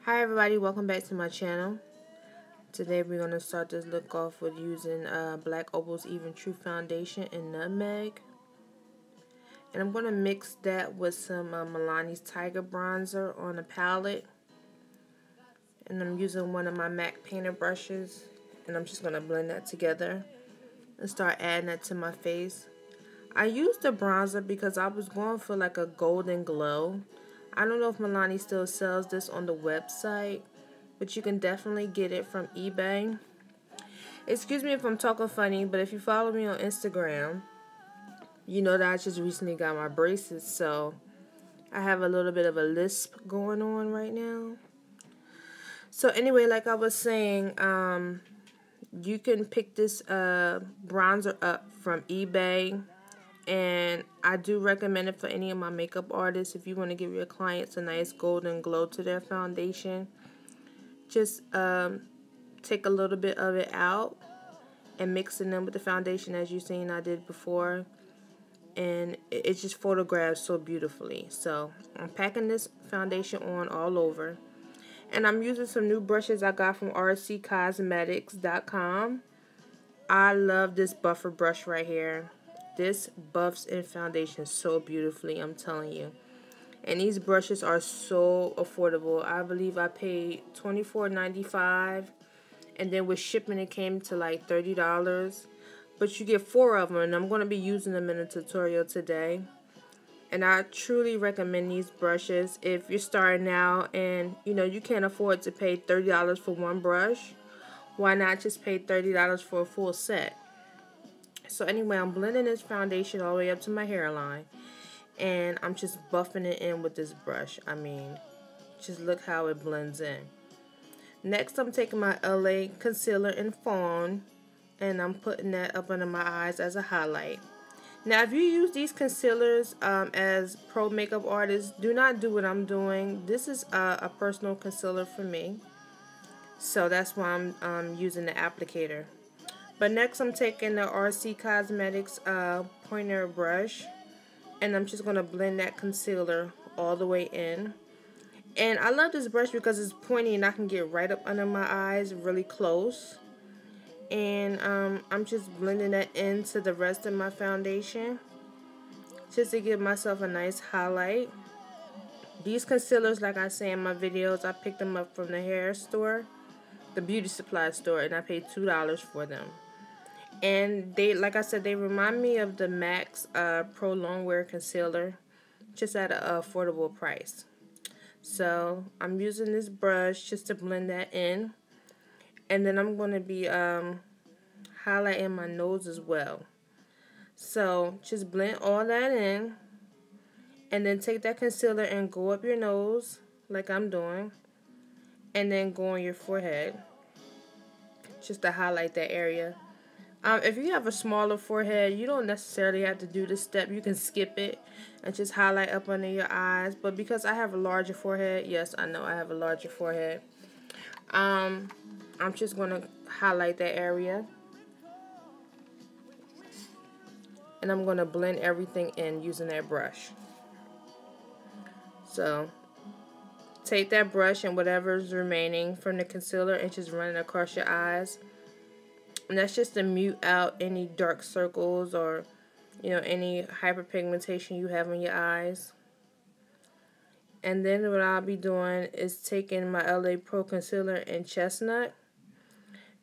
Hi everybody, welcome back to my channel. Today we're going to start this look off with using Black Opal's Even True Foundation in Nutmeg. And I'm going to mix that with some Milani's Tiger Bronzer on a palette. And I'm using one of my MAC painter brushes. And I'm just going to blend that together and start adding that to my face. I used the bronzer because I was going for like a golden glow. I don't know if Milani still sells this on the website, but you can definitely get it from eBay. Excuse me if I'm talking funny, but if you follow me on Instagram, you know that I just recently got my braces, so I have a little bit of a lisp going on right now. So anyway, like I was saying, you can pick this bronzer up from eBay. And I do recommend it for any of my makeup artists. If you want to give your clients a nice golden glow to their foundation, just take a little bit of it out and mix it in with the foundation as you've seen I did before. And it just photographs so beautifully. So I'm packing this foundation on all over. And I'm using some new brushes I got from rccosmetics.com. I love this buffer brush right here. This buffs in foundation so beautifully, I'm telling you. And these brushes are so affordable. I believe I paid $24.95, and then with shipping it came to like $30. But you get 4 of them, and I'm going to be using them in a tutorial today. And I truly recommend these brushes if you're starting out and you can't afford to pay $30 for one brush. Why not just pay $30 for a full set? So anyway, I'm blending this foundation all the way up to my hairline. And I'm just buffing it in with this brush. I mean, just look how it blends in. Next, I'm taking my LA concealer in Fawn. And I'm putting that up under my eyes as a highlight. Now, if you use these concealers as pro makeup artists, do not do what I'm doing. This is a personal concealer for me. So that's why I'm using the applicator. But next I'm taking the RC Cosmetics pointer brush, and I'm just going to blend that concealer all the way in. And I love this brush because it's pointy and I can get right up under my eyes really close. And I'm just blending that into the rest of my foundation just to give myself a nice highlight. These concealers, like I say in my videos, I picked them up from the hair store, the beauty supply store, and I paid $2 for them. And they, like I said, they remind me of the MAC's Pro Longwear Concealer, just at an affordable price. So I'm using this brush just to blend that in. And then I'm going to be highlighting my nose as well. So just blend all that in. And then take that concealer and go up your nose, like I'm doing. And then go on your forehead, just to highlight that area. If you have a smaller forehead, you don't necessarily have to do this step. You can skip it and just highlight up under your eyes. But because I have a larger forehead, yes, I know I have a larger forehead. I'm just going to highlight that area. And I'm going to blend everything in using that brush. So take that brush and whatever's remaining from the concealer and just run it across your eyes. And that's just to mute out any dark circles or, any hyperpigmentation you have in your eyes. And then what I'll be doing is taking my LA Pro Concealer in Chestnut.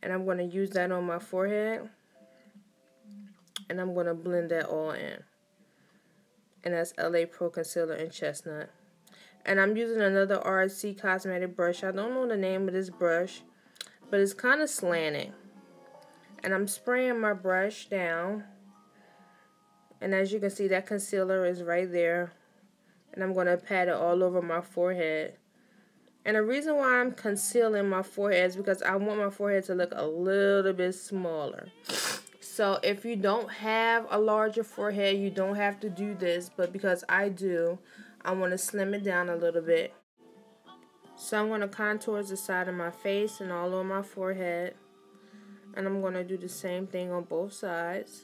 And I'm going to use that on my forehead. And I'm going to blend that all in. And that's LA Pro Concealer in Chestnut. And I'm using another RC Cosmetic brush. I don't know the name of this brush, but it's kind of slanted. And I'm spraying my brush down. And as you can see, that concealer is right there. And I'm going to pat it all over my forehead. And the reason why I'm concealing my forehead is because I want my forehead to look a little bit smaller. So if you don't have a larger forehead, you don't have to do this. But because I do, I want to slim it down a little bit. So I'm going to contour the side of my face and all over my forehead. And I'm going to do the same thing on both sides.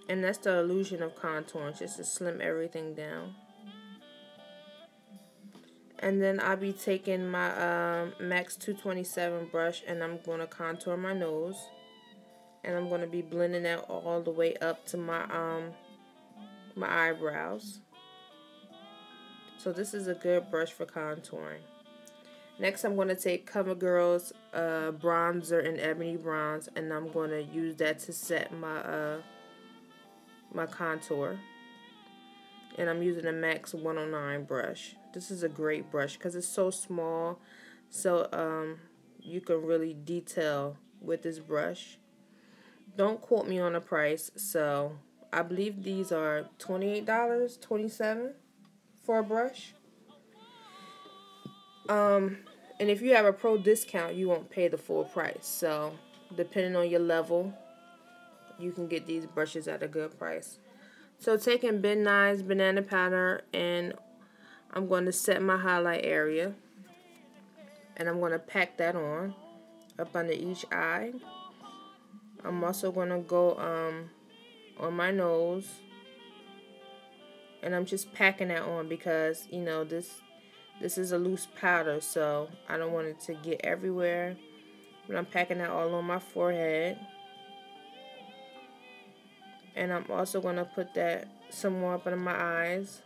And that's the illusion of contouring, just to slim everything down. And then I'll be taking my MAC 227 brush, and I'm going to contour my nose. And I'm going to be blending that all the way up to my my eyebrows. So this is a good brush for contouring. Next, I'm going to take Covergirl's bronzer in Ebony Bronze, and I'm going to use that to set my my contour. And I'm using a MAC 109 brush. This is a great brush because it's so small, so you can really detail with this brush. Don't quote me on the price. So I believe these are $28, $27 for a brush. And if you have a pro discount, you won't pay the full price. So depending on your level, you can get these brushes at a good price. So taking Ben Nye's banana powder, and I'm going to set my highlight area, and I'm going to pack that on up under each eye. I'm also going to go on my nose, and I'm just packing that on because, you know, this is a loose powder, so I don't want it to get everywhere. But I'm packing that all on my forehead. And I'm also going to put that some more up under my eyes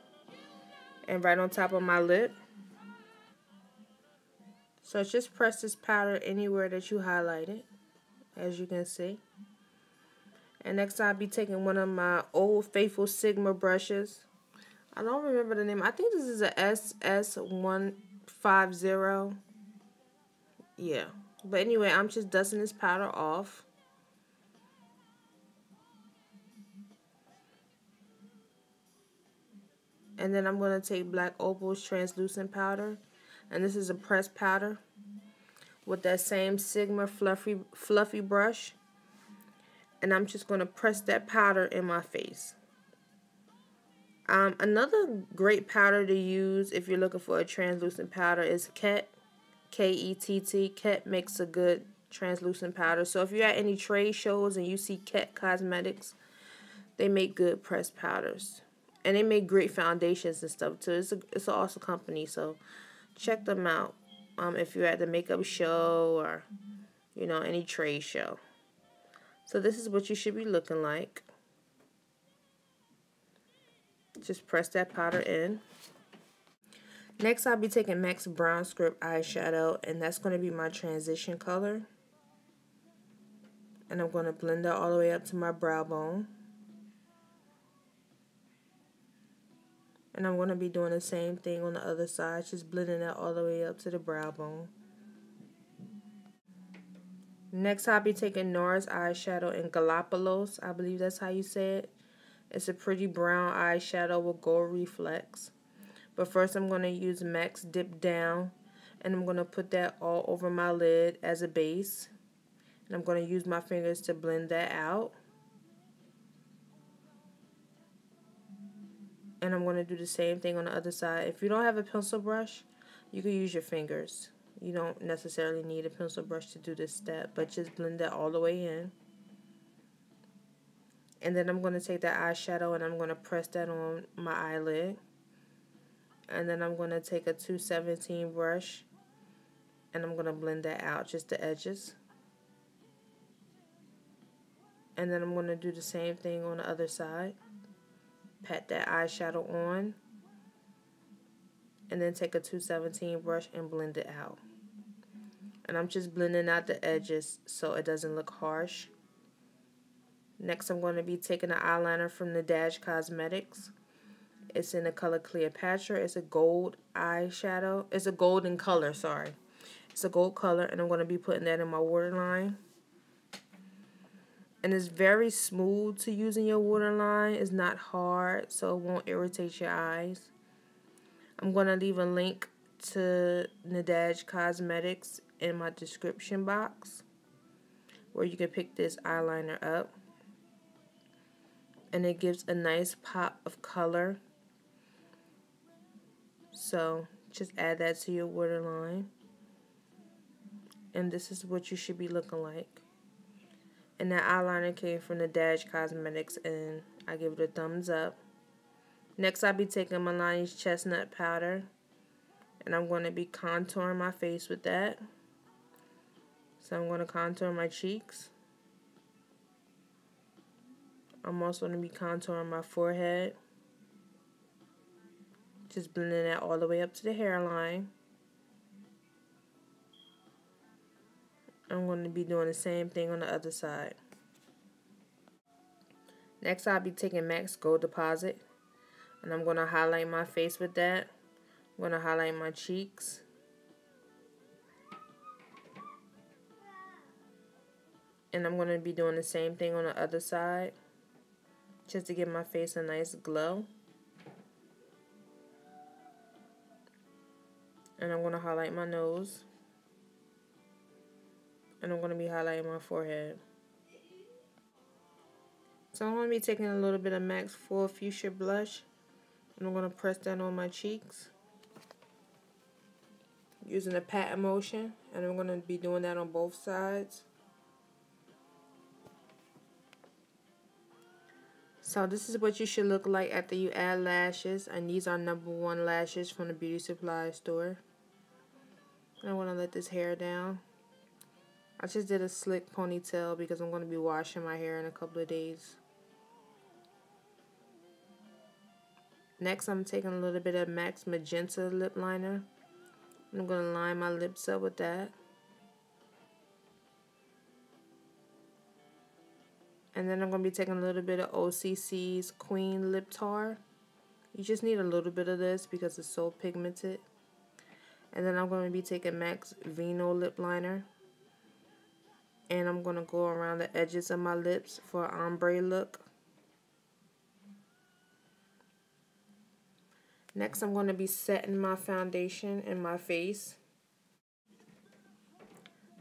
and right on top of my lip. So just press this powder anywhere that you highlighted, as you can see. And next I'll be taking one of my Old Faithful Sigma brushes. I don't remember the name. I think this is a SS150. Yeah. But anyway, I'm just dusting this powder off. And then I'm going to take Black Opal's translucent powder. And this is a pressed powder with that same Sigma fluffy brush. And I'm just going to press that powder in my face. Another great powder to use if you're looking for a translucent powder is Ket. K-E-T-T. Ket makes a good translucent powder. So if you're at any trade shows and you see Ket Cosmetics, they make good pressed powders. And they make great foundations and stuff too. It's an awesome company, so check them out if you're at the makeup show or, you know, any trade show. So this is what you should be looking like. Just press that powder in. Next, I'll be taking MAC's Brown Script eyeshadow, and that's going to be my transition color. And I'm going to blend that all the way up to my brow bone. And I'm going to be doing the same thing on the other side, just blending that all the way up to the brow bone. Next, I'll be taking Nars eyeshadow in Galapagos. I believe that's how you say it. It's a pretty brown eyeshadow with gold reflex. But first, I'm going to use MAC's Dipdown, and I'm going to put that all over my lid as a base. And I'm going to use my fingers to blend that out. And I'm going to do the same thing on the other side. If you don't have a pencil brush, you can use your fingers. You don't necessarily need a pencil brush to do this step, but just blend that all the way in. And then I'm going to take that eyeshadow and I'm going to press that on my eyelid. And then I'm going to take a 217 brush and I'm going to blend that out, just the edges. And then I'm going to do the same thing on the other side. Pat that eyeshadow on. And then take a 217 brush and blend it out. And I'm just blending out the edges so it doesn't look harsh. Next, I'm going to be taking an eyeliner from Nadege Cosmetics. It's in the color Cleopatra. It's a gold eyeshadow. It's a golden color, sorry. It's a gold color, and I'm going to be putting that in my waterline. And it's very smooth to use in your waterline. It's not hard, so it won't irritate your eyes. I'm going to leave a link to Nadege Cosmetics in my description box where you can pick this eyeliner up. And it gives a nice pop of color. So just add that to your waterline. And this is what you should be looking like. And that eyeliner came from Nadege Cosmetics, and I give it a thumbs up. Next, I'll be taking Milani's Chestnut powder. And I'm going to be contouring my face with that. So I'm going to contour my cheeks. I'm also going to be contouring my forehead. Just blending that all the way up to the hairline. I'm going to be doing the same thing on the other side. Next, I'll be taking MAC's Gold Deposit. And I'm going to highlight my face with that. I'm going to highlight my cheeks. And I'm going to be doing the same thing on the other side. Just to give my face a nice glow. And I'm going to highlight my nose. And I'm going to be highlighting my forehead. So I'm going to be taking a little bit of MAC's Full Fuchsia blush. And I'm going to press that on my cheeks. Using a pat motion. And I'm going to be doing that on both sides. So this is what you should look like after you add lashes. And these are #1 lashes from the beauty supply store. And I want to let this hair down. I just did a slick ponytail because I'm going to be washing my hair in a couple of days. Next, I'm taking a little bit of MAC's Magenta lip liner. I'm going to line my lips up with that. And then I'm going to be taking a little bit of OCC's Queen Lip Tar. You just need a little bit of this because it's so pigmented. And then I'm going to be taking MAC's Vino lip liner. And I'm going to go around the edges of my lips for an ombre look. Next, I'm going to be setting my foundation in my face.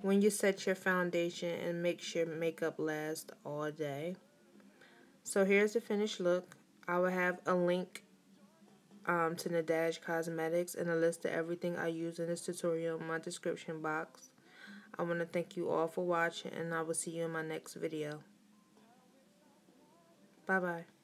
When you set your foundation, and make sure makeup lasts all day. So here's the finished look. I will have a link to Nadege Cosmetics and a list of everything I use in this tutorial in my description box. I want to thank you all for watching, and I will see you in my next video. Bye bye.